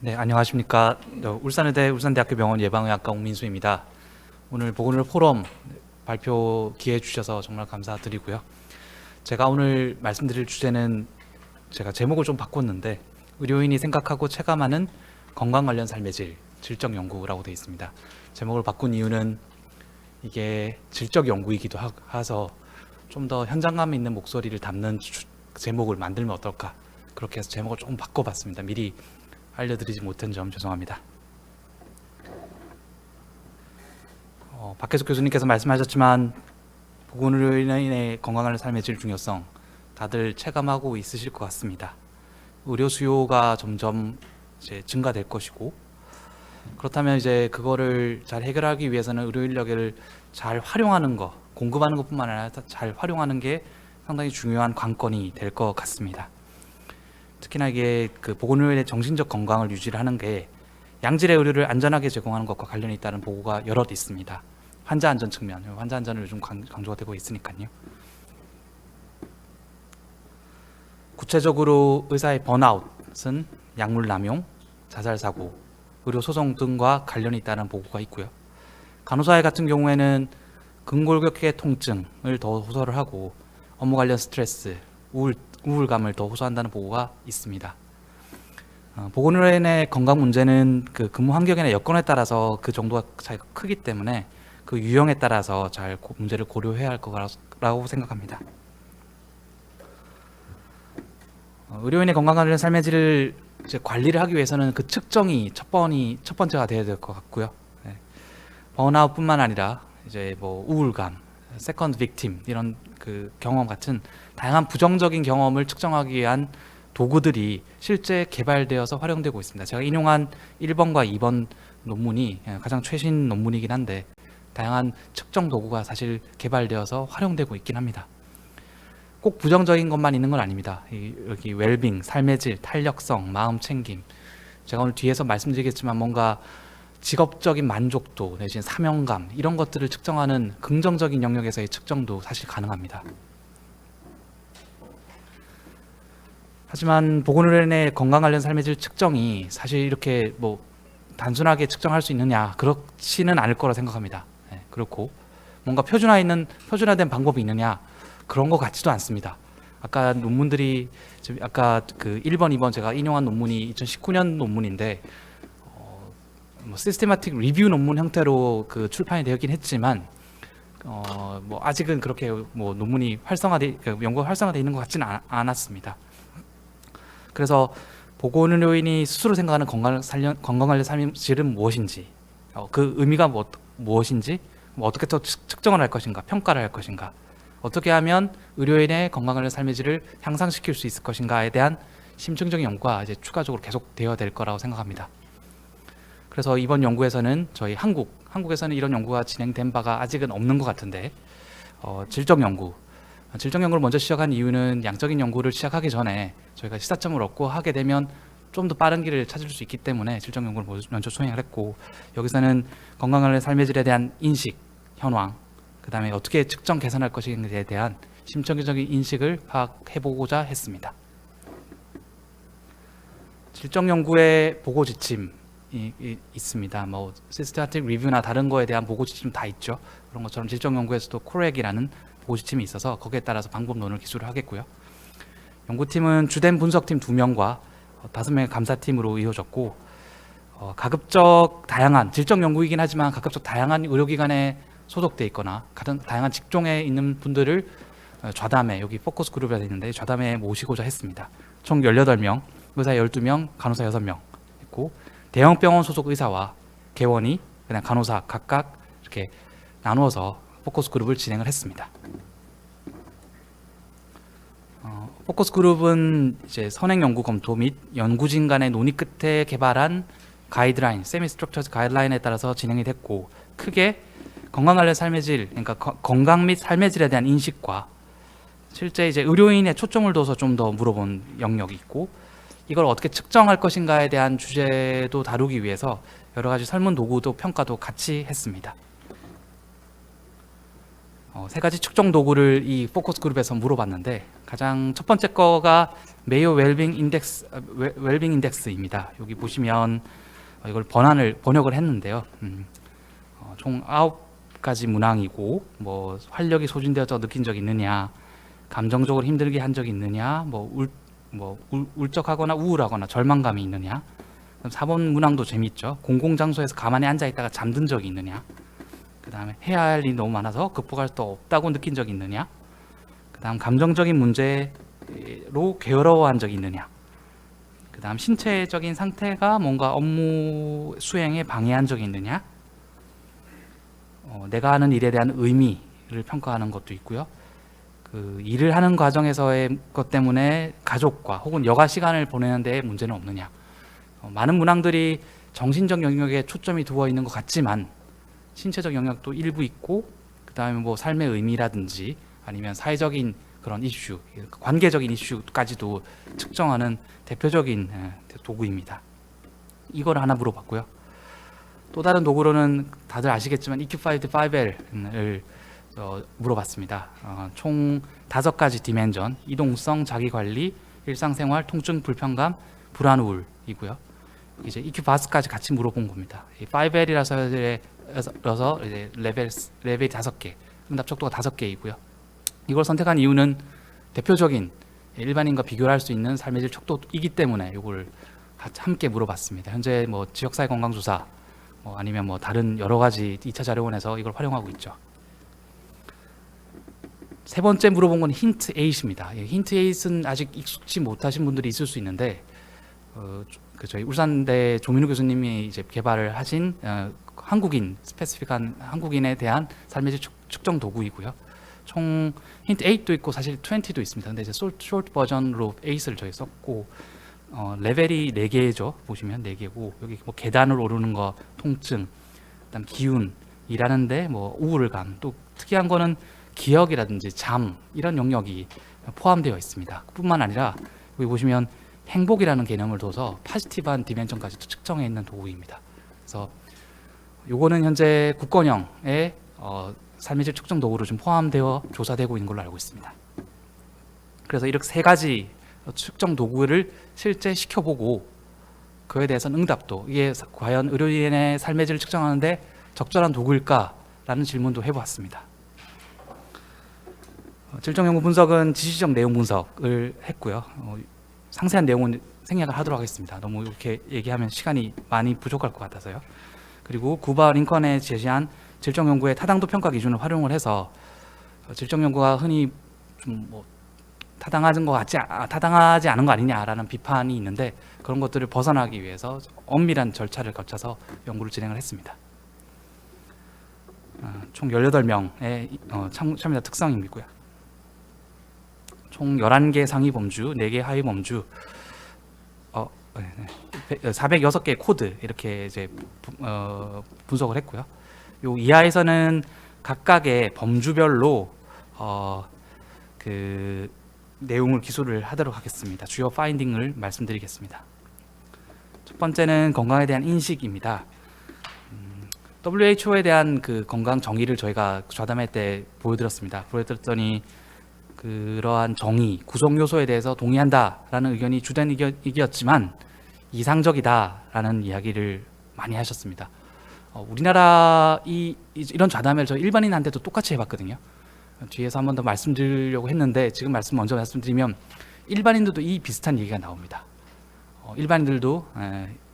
네, 안녕하십니까. 울산의대 울산대학교 병원 예방의학과 옥민수입니다. 오늘 보건의료 포럼 발표 기회 주셔서 정말 감사드리고요. 제가 오늘 말씀드릴 주제는 제가 제목을 좀 바꿨는데 의료인이 생각하고 체감하는 건강 관련 삶의 질, 질적 연구라고 되어 있습니다. 제목을 바꾼 이유는 이게 질적 연구이기도 해서 좀 더 현장감 있는 목소리를 담는 제목을 만들면 어떨까, 그렇게 해서 제목을 조금 바꿔봤습니다. 미리 알려드리지 못한 점 죄송합니다. 박혜숙 교수님께서 말씀하셨지만 보건의료인의 건강한 삶의 질 중요성 다들 체감하고 있으실 것 같습니다. 의료 수요가 점점 이제 증가될 것이고, 그렇다면 이제 그거를 잘 해결하기 위해서는 의료 인력을 잘 활용하는 것, 공급하는 것뿐만 아니라 잘 활용하는 게 상당히 중요한 관건이 될 것 같습니다. 특히나 이게 그 보건의료인의 정신적 건강을 유지하는 게 양질의 의료를 안전하게 제공하는 것과 관련이 있다는 보고가 여럿 있습니다. 환자 안전 측면, 환자 안전을 요즘 강조가 되고 있으니까요. 구체적으로 의사의 번아웃은 약물 남용, 자살 사고, 의료 소송 등과 관련이 있다는 보고가 있고요. 간호사의 같은 경우에는 근골격계 통증을 더 호소를 하고 업무 관련 스트레스, 우울감을 더 호소한다는 보고가 있습니다. 보건의료인의 건강 문제는 그 근무 환경이나 여건에 따라서 그 정도가 차이가 크기 때문에 그 유형에 따라서 잘 문제를 고려해야 할 거라고 생각합니다. 의료인의 건강 관련 삶의 질을 이제 관리를 하기 위해서는 그 측정이 첫 번째가 되어야 될 것 같고요. 네. 번아웃뿐만 아니라 이제 뭐 우울감, 세컨드 빅팀 이런 그 경험 같은 다양한 부정적인 경험을 측정하기 위한 도구들이 실제 개발되어서 활용되고 있습니다. 제가 인용한 1번과 2번 논문이 가장 최신 논문이긴 한데 다양한 측정 도구가 사실 개발되어서 활용되고 있긴 합니다. 꼭 부정적인 것만 있는 건 아닙니다. 여기 웰빙, 삶의 질, 탄력성, 마음 챙김, 제가 오늘 뒤에서 말씀드리겠지만 뭔가 직업적인 만족도 내지는 사명감 이런 것들을 측정하는 긍정적인 영역에서의 측정도 사실 가능합니다. 하지만 보건의료인의 건강 관련 삶의 질 측정이 사실 이렇게 뭐 단순하게 측정할 수 있느냐, 그렇지는 않을 거라 생각합니다. 네, 그렇고 뭔가 표준화된 방법이 있느냐, 그런 것 같지도 않습니다. 아까 논문들이 아까 그 1번, 2번 제가 인용한 논문이 2019년 논문인데 뭐 시스테마틱 리뷰 논문 형태로 그 출판이 되었긴 했지만 뭐 아직은 그렇게 뭐 논문이 연구가 활성화되어 있는 것 같지는 않았습니다. 그래서 보건의료인이 스스로 생각하는 건강 관련 삶의 질은 무엇인지, 그 의미가 무엇인지, 어떻게 더 측정을 할 것인가, 평가를 할 것인가, 어떻게 하면 의료인의 건강 관련 삶의 질을 향상시킬 수 있을 것인가에 대한 심층적인 연구가 이제 추가적으로 계속되어야 될 거라고 생각합니다. 그래서 이번 연구에서는 저희 한국에서는 이런 연구가 진행된 바가 아직은 없는 것 같은데 질적 연구를 먼저 시작한 이유는 양적인 연구를 시작하기 전에 저희가 시사점을 얻고 하게 되면 좀 더 빠른 길을 찾을 수 있기 때문에 질적 연구를 먼저 수행을 했고, 여기서는 건강한 삶의 질에 대한 인식, 현황, 그 다음에 어떻게 측정 개선할 것인지에 대한 심층적인 인식을 파악해보고자 했습니다. 질적 연구의 보고 지침이 있습니다. 뭐 시스테마틱 리뷰나 다른 거에 대한 보고 지침 다 있죠. 그런 것처럼 질적 연구에서도 코렉이라는 보고 지침이 있어서 거기에 따라서 방법론을 기술을 하겠고요. 연구팀은 주된 분석팀 2명과 5명의 감사팀으로 이루어졌고, 가급적 다양한 질적 연구이긴 하지만 가급적 다양한 의료기관에 소속돼 있거나 다양한 직종에 있는 분들을 좌담에, 여기 포커스 그룹이라 되어 있는데 좌담에 모시고자 했습니다. 총 18명, 의사 12명, 간호사 6명 있고, 대형 병원 소속 의사와 개원의, 그냥 간호사 각각 이렇게 나누어서 포커스 그룹을 진행을 했습니다. 포커스 그룹은 이제 선행 연구 검토 및 연구진 간의 논의 끝에 개발한 가이드라인, 세미 스트럭처드 가이드라인에 따라서 진행이 됐고, 크게 건강 관련 삶의 질, 그러니까 건강 및 삶의 질에 대한 인식과 실제 이제 의료인의 초점을 둬서 좀 더 물어본 영역이 있고, 이걸 어떻게 측정할 것인가에 대한 주제도 다루기 위해서 여러 가지 설문 도구도 평가도 같이 했습니다. 세 가지 측정 도구를 이 포커스 그룹에서 물어봤는데 가장 첫 번째 거가 메이오 웰빙 인덱스입니다. 여기 보시면 이걸 번역을 했는데요. 총 9가지 문항이고 뭐 활력이 소진되어서 느낀 적이 있느냐, 감정적으로 힘들게 한 적이 있느냐, 울적하거나 우울하거나 절망감이 있느냐. 4번 문항도 재미있죠. 공공장소에서 가만히 앉아 있다가 잠든 적이 있느냐. 그 다음에 해야 할 일이 너무 많아서 극복할 수 없다고 느낀 적이 있느냐. 그 다음 감정적인 문제로 괴로워한 적이 있느냐. 그 다음 신체적인 상태가 뭔가 업무 수행에 방해한 적이 있느냐. 내가 하는 일에 대한 의미를 평가하는 것도 있고요. 그 일을 하는 과정에서의 것 때문에 가족과 혹은 여가 시간을 보내는 데 문제는 없느냐. 많은 문항들이 정신적 영역에 초점이 두어 있는 것 같지만 신체적 영역도 일부 있고, 그 다음에 뭐 삶의 의미라든지 아니면 사회적인 그런 이슈, 관계적인 이슈까지도 측정하는 대표적인 도구입니다. 이걸 하나 물어봤고요. 또 다른 도구로는 다들 아시겠지만 EQ5-5L을 물어봤습니다. 총 5가지 디멘전, 이동성, 자기관리, 일상생활, 통증, 불편감, 불안, 우울이고요. 이제 EQ-BAS까지 같이 물어본 겁니다. 5L이라서 이제 레벨이 5개, 응답 척도가 5개이고요. 이걸 선택한 이유는 대표적인 일반인과 비교를 할 수 있는 삶의 질 척도이기 때문에 이걸 함께 물어봤습니다. 현재 뭐 지역사회 건강조사, 아니면 뭐 다른 여러 가지 2차 자료원에서 이걸 활용하고 있죠. 세 번째 물어본 건 힌트 8입니다. 힌트 8은 아직 익숙지 못하신 분들이 있을 수 있는데, 저희 울산대 조민우 교수님이 이제 개발을 하신 한국인 스페시픽한 한국인에 대한 삶의 질 측정 도구이고요. 총 힌트 8도 있고 사실 20도 있습니다. 근데 이제 쇼트 버전으로 8을 저희 썼고, 레벨이 4개죠. 보시면 4개고, 여기 뭐 계단을 오르는 거, 통증, 그다음 기운, 일하는데 뭐 우울감, 또 특이한 거는 기억이라든지 잠, 이런 영역이 포함되어 있습니다. 뿐만 아니라 여기 보시면 행복이라는 개념을 둬서 포지티브한 디멘션까지도 측정해 있는 도구입니다. 그래서 요거는 현재 국건형의 삶의 질 측정 도구로 좀 포함되어 조사되고 있는 걸로 알고 있습니다. 그래서 이렇게 3가지 측정 도구를 실제 시켜보고 그에 대해서는 응답도, 이게 과연 의료인의 삶의 질을 측정하는데 적절한 도구일까라는 질문도 해보았습니다. 질정연구 분석은 지시적 내용 분석을 했고요. 상세한 내용은 생략을 하도록 하겠습니다. 너무 이렇게 얘기하면 시간이 많이 부족할 것 같아서요. 그리고 구바 링컨에 제시한 질정연구의 타당도 평가 기준을 활용을 해서 질정연구가 흔히 좀 타당하지 않은 거 아니냐라는 비판이 있는데, 그런 것들을 벗어나기 위해서 엄밀한 절차를 거쳐서 연구를 진행을 했습니다. 총 18명의 참여자 특성이고요. 총 11개 상위 범주, 4개 하위 범주, 406개의 코드 이렇게 이제 분석을 했고요. 요 이하에서는 각각의 범주별로 그 내용을 기술을 하도록 하겠습니다. 주요 파인딩을 말씀드리겠습니다. 첫 번째는 건강에 대한 인식입니다. WHO에 대한 그 건강 정의를 저희가 좌담회 때 보여드렸더니 그러한 정의, 구성 요소에 대해서 동의한다라는 의견이 주된 의견이었지만 이상적이다라는 이야기를 많이 하셨습니다. 우리나라 이런 좌담회를 저 일반인한테도 똑같이 해봤거든요. 뒤에서 한 번 더 말씀드리려고 했는데 지금 먼저 말씀드리면 일반인들도 이 비슷한 얘기가 나옵니다. 일반인들도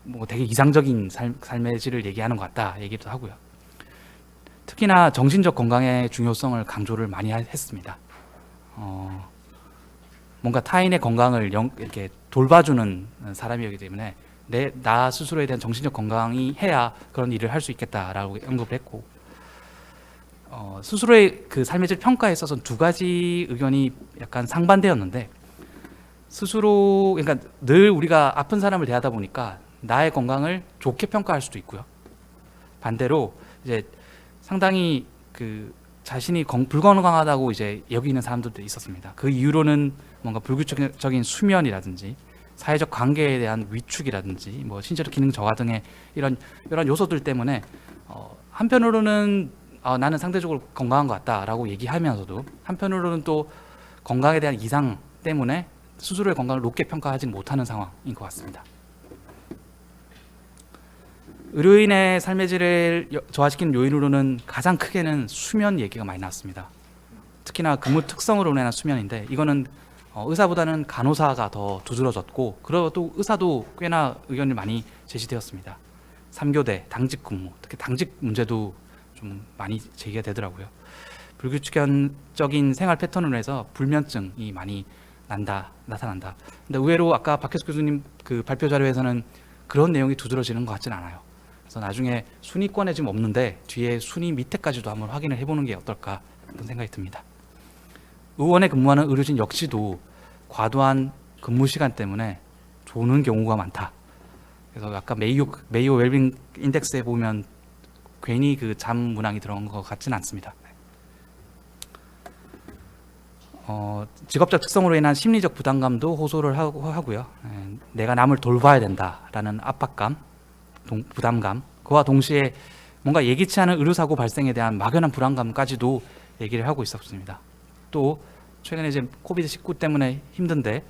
뭐 되게 이상적인 삶의 질을 얘기하는 것 같다 얘기도 하고요. 특히나 정신적 건강의 중요성을 강조를 많이 했습니다. 뭔가 타인의 건강을 이렇게 돌봐주는 사람이기 때문에 나 스스로에 대한 정신적 건강이 해야 그런 일을 할 수 있겠다라고 언급을 했고, 스스로의 그 삶의 질 평가에 있어서 2가지 의견이 약간 상반되었는데, 그러니까 늘 우리가 아픈 사람을 대하다 보니까 나의 건강을 좋게 평가할 수도 있고요. 반대로 이제 상당히 그 자신이 불건강하다고 이제 여기는 사람들도 있었습니다. 그 이유로는 뭔가 불규칙적인 수면이라든지 사회적 관계에 대한 위축이라든지 뭐 신체적 기능 저하 등의 이런 요소들 때문에 한편으로는 나는 상대적으로 건강한 것 같다라고 얘기하면서도 한편으로는 또 건강에 대한 이상 때문에 스스로의 건강을 높게 평가하지 못하는 상황인 것 같습니다. 의료인의 삶의 질을 저하시키는 요인으로는 가장 크게는 수면 얘기가 많이 나왔습니다. 특히나 근무 특성으로 인한 수면인데, 이거는 의사보다는 간호사가 더 두드러졌고, 그리고 또 의사도 꽤나 의견이 많이 제시되었습니다. 3교대, 당직 근무, 특히 당직 문제도 좀 많이 제기가 되더라고요. 불규칙적인 생활 패턴으로 해서 불면증이 많이 나타난다. 근데 의외로 아까 박혜수 교수님 그 발표 자료에서는 그런 내용이 두드러지는 것 같진 않아요. 그래서 나중에 순위권에 지금 없는데 뒤에 순위 밑에까지도 한번 확인을 해보는 게 어떨까 그런 생각이 듭니다. 의원에 근무하는 의료진 역시도 과도한 근무 시간 때문에 조는 경우가 많다. 그래서 아까 메이오 웰빙 인덱스에 보면 괜히 그 잠 문항이 들어간 것 같지는 않습니다. 직업적 특성으로 인한 심리적 부담감도 호소를 하고요. 내가 남을 돌봐야 된다라는 압박감, 부담감, 그와 동시에 뭔가 예기치 않은 의료사고 발생에 대한 막연한 불안감까지도 얘기를 하고 있었습니다. 또 최근에 이제 코비드-19 때문에 힘든데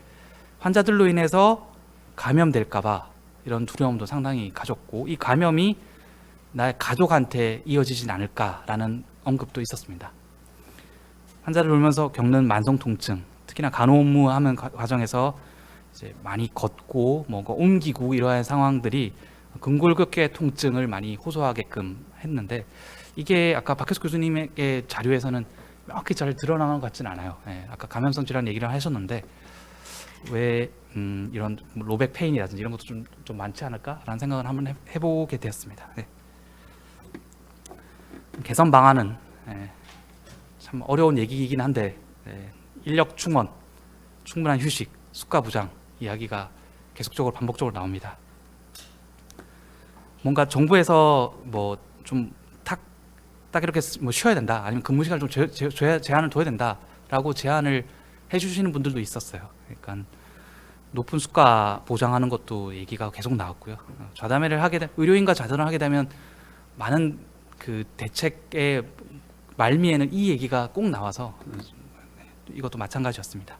환자들로 인해서 감염될까봐 이런 두려움도 상당히 가졌고, 이 감염이 나의 가족한테 이어지진 않을까라는 언급도 있었습니다. 환자를 돌면서 겪는 만성 통증, 특히나 간호업무하는 과정에서 이제 많이 걷고 뭔가 옮기고 이러한 상황들이 근골격계 통증을 많이 호소하게끔 했는데, 이게 아까 박혜수 교수님의 자료에서는 명확히 잘 드러나는 것 같지는 않아요. 아까 감염성 질환 얘기를 하셨는데 왜 이런 로백 페인이라든지 이런 것도 좀 많지 않을까라는 생각을 한번 해보게 되었습니다. 개선 방안은 참 어려운 얘기이긴 한데, 인력 충원, 충분한 휴식, 수가 부장 이야기가 계속적으로 반복적으로 나옵니다. 뭔가 정부에서 뭐 좀 딱 이렇게 뭐 쉬어야 된다, 아니면 근무 시간을 좀 제한을 둬야 된다라고 제안을 해주시는 분들도 있었어요. 그러니까 높은 수가 보장하는 것도 얘기가 계속 나왔고요. 의료인과 좌담을 하게 되면 많은 그 대책의 말미에는 이 얘기가 꼭 나와서 이것도 마찬가지였습니다.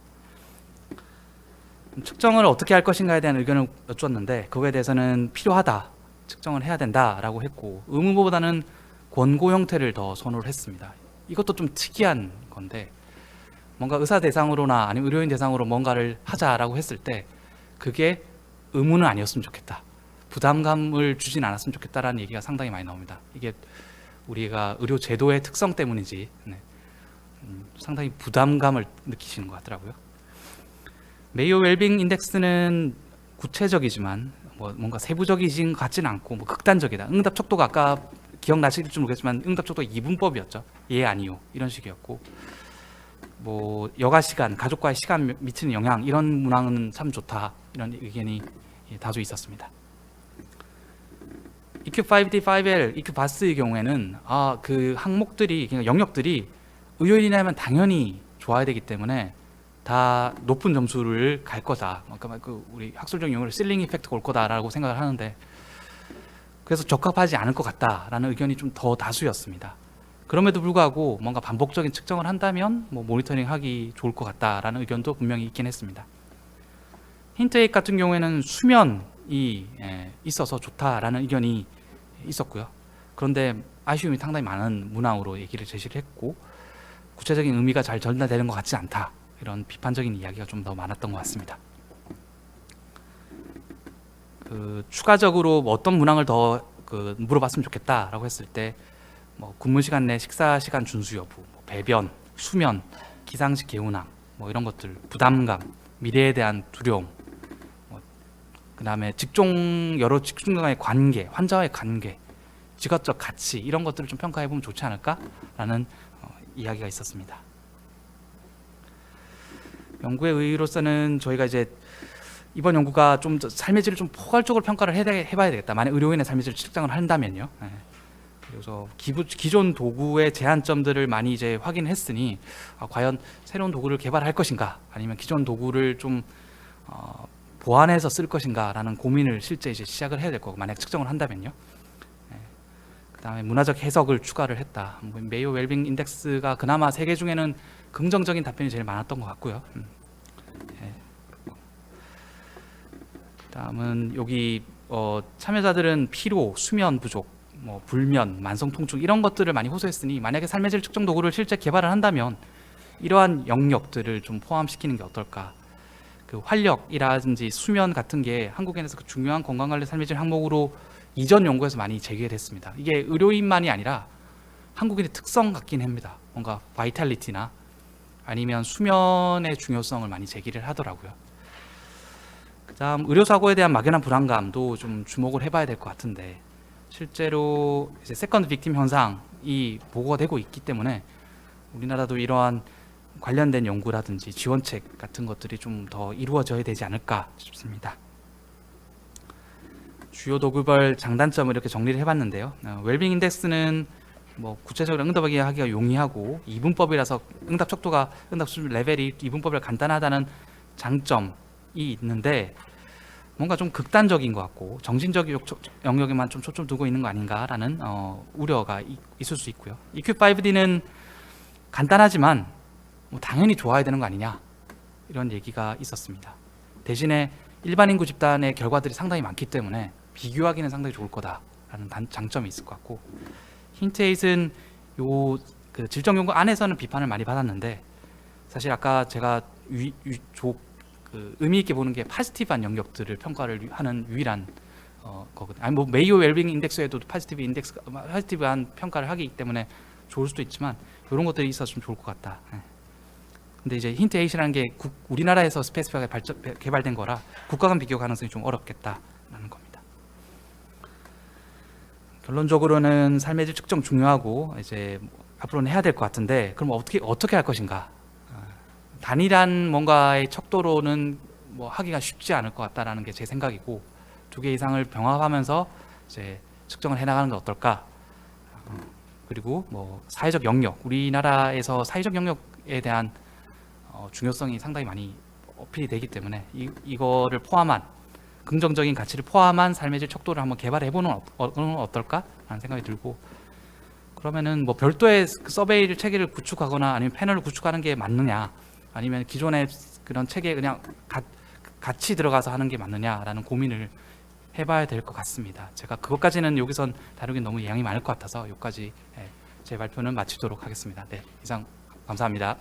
측정을 어떻게 할 것인가에 대한 의견을 여쭈었는데, 그거에 대해서는 필요하다, 측정을 해야 된다라고 했고, 의무보다는 권고 형태를 더 선호를 했습니다. 이것도 좀 특이한 건데, 뭔가 의사 대상으로나 아니면 의료인 대상으로 뭔가를 하자라고 했을 때 그게 의무는 아니었으면 좋겠다, 부담감을 주진 않았으면 좋겠다라는 얘기가 상당히 많이 나옵니다. 이게 우리가 의료 제도의 특성 때문인지 상당히 부담감을 느끼시는 것 같더라고요. 메이오 웰빙 인덱스는 구체적이지만 뭔가 세부적이진 같지는 않고 극단적이다. 응답 척도가 아까 기억나실지 모르겠지만 응답 척도 이분법이었죠. 예, 아니요 이런 식이었고, 여가 시간, 가족과의 시간 미치는 영향, 이런 문항은 참 좋다, 이런 의견이 다수 있었습니다. EQ5D5L, EQ-BAS의 경우에는 그 항목들이, 그러니까 영역들이 의료인이라면 당연히 좋아야 되기 때문에 다 높은 점수를 갈 거다. 그러니까 우리 학술적 용어로 실링 이펙트가 올 거다라고 생각을 하는데, 그래서 적합하지 않을 것 같다라는 의견이 좀 더 다수였습니다. 그럼에도 불구하고 뭔가 반복적인 측정을 한다면 모니터링하기 좋을 것 같다라는 의견도 분명히 있긴 했습니다. 힌트8 같은 경우에는 수면이 있어서 좋다라는 의견이 있었고요. 그런데 아쉬움이 상당히 많은 문항으로 얘기를 제시를 했고, 구체적인 의미가 잘 전달되는 것 같지 않다, 이런 비판적인 이야기가 좀 더 많았던 것 같습니다. 추가적으로 어떤 문항을 더 물어봤으면 좋겠다라고 했을 때 근무 시간 내 식사 시간 준수 여부, 배변, 수면, 기상식 개운함, 이런 것들, 부담감, 미래에 대한 두려움, 그다음에 여러 직종 간의 관계, 환자와의 관계, 직업적 가치, 이런 것들을 좀 평가해 보면 좋지 않을까라는 이야기가 있었습니다. 연구의 의의로서는 저희가 이제 이번 연구가 좀 삶의 질을 좀 포괄적으로 평가를 해봐야 되겠다. 만약 의료인의 삶의 질을 측정을 한다면요. 그래서 기존 도구의 제한점들을 많이 이제 확인했으니 과연 새로운 도구를 개발할 것인가, 아니면 기존 도구를 좀 보완해서 쓸 것인가라는 고민을 실제 이제 시작을 해야 될 거고, 만약 측정을 한다면요. 그다음에 문화적 해석을 추가를 했다. 메이오 웰빙 인덱스가 그나마 세 개 중에는 긍정적인 답변이 제일 많았던 것 같고요. 예. 다음은 여기 참여자들은 피로, 수면 부족, 뭐 불면, 만성 통증 이런 것들을 많이 호소했으니 만약에 삶의 질 측정 도구를 실제 개발을 한다면 이러한 영역들을 좀 포함시키는 게 어떨까? 그 활력이라든지 수면 같은 게 한국인에서 그 중요한 건강관리 삶의 질 항목으로 이전 연구에서 많이 제기됐습니다. 이게 의료인만이 아니라 한국인의 특성 같긴 합니다. 뭔가 바이탈리티나 아니면 수면의 중요성을 많이 제기를 하더라고요. 그다음 의료사고에 대한 막연한 불안감도 좀 주목을 해봐야 될 것 같은데 실제로 이제 세컨드 빅팀 현상이 보고가 되고 있기 때문에 우리나라도 이러한 관련된 연구라든지 지원책 같은 것들이 좀 더 이루어져야 되지 않을까 싶습니다. 주요 도구별 장단점을 이렇게 정리를 해봤는데요. 웰빙 인덱스는 뭐 구체적으로 응답하기가 용이하고 이분법이라서 응답 척도가 응답 수준 레벨이 이분법이라 간단하다는 장점이 있는데 뭔가 좀 극단적인 것 같고 정신적 영역에만 좀 초점 두고 있는 거 아닌가라는 우려가 있을 수 있고요. EQ5D는 간단하지만 뭐 당연히 좋아야 되는 거 아니냐 이런 얘기가 있었습니다. 대신에 일반 인구 집단의 결과들이 상당히 많기 때문에 비교하기는 상당히 좋을 거다라는 장점이 있을 것 같고 힌트8은 그 질적 연구 안에서는 비판을 많이 받았는데 사실 아까 제가 의미 있게 보는 게 포지티브한 영역들을 평가를 하는 유일한 거거든요. 아니 뭐 메이오 웰빙 인덱스에도 포지티브한 평가를 하기 때문에 좋을 수도 있지만 이런 것들이 있었으면 좋을 것 같다. 근데 이제 힌트8이라는 게 우리나라에서 스페시픽하게 개발된 거라 국가 간 비교 가능성이 좀 어렵겠다라는 겁니다. 결론적으로는 삶의 질 측정 중요하고 이제 앞으로는 해야 될 것 같은데 그럼 어떻게 할 것인가? 단일한 뭔가의 척도로는 뭐 하기가 쉽지 않을 것 같다라는 게 제 생각이고 2개 이상을 병합하면서 이제 측정을 해나가는 게 어떨까? 그리고 뭐 사회적 영역, 우리나라에서 사회적 영역에 대한 중요성이 상당히 많이 어필이 되기 때문에 이거를 포함한 긍정적인 가치를 포함한 삶의 질 척도를 한번 개발해보는 어떨까라는 생각이 들고 그러면은 뭐 별도의 서베이 체계를 구축하거나 아니면 패널을 구축하는 게 맞느냐 아니면 기존의 그런 체계에 그냥 같이 들어가서 하는 게 맞느냐라는 고민을 해봐야 될 것 같습니다. 제가 그것까지는 여기선 다루긴 너무 양이 많을 것 같아서 여기까지 제 발표는 마치도록 하겠습니다. 네, 이상 감사합니다.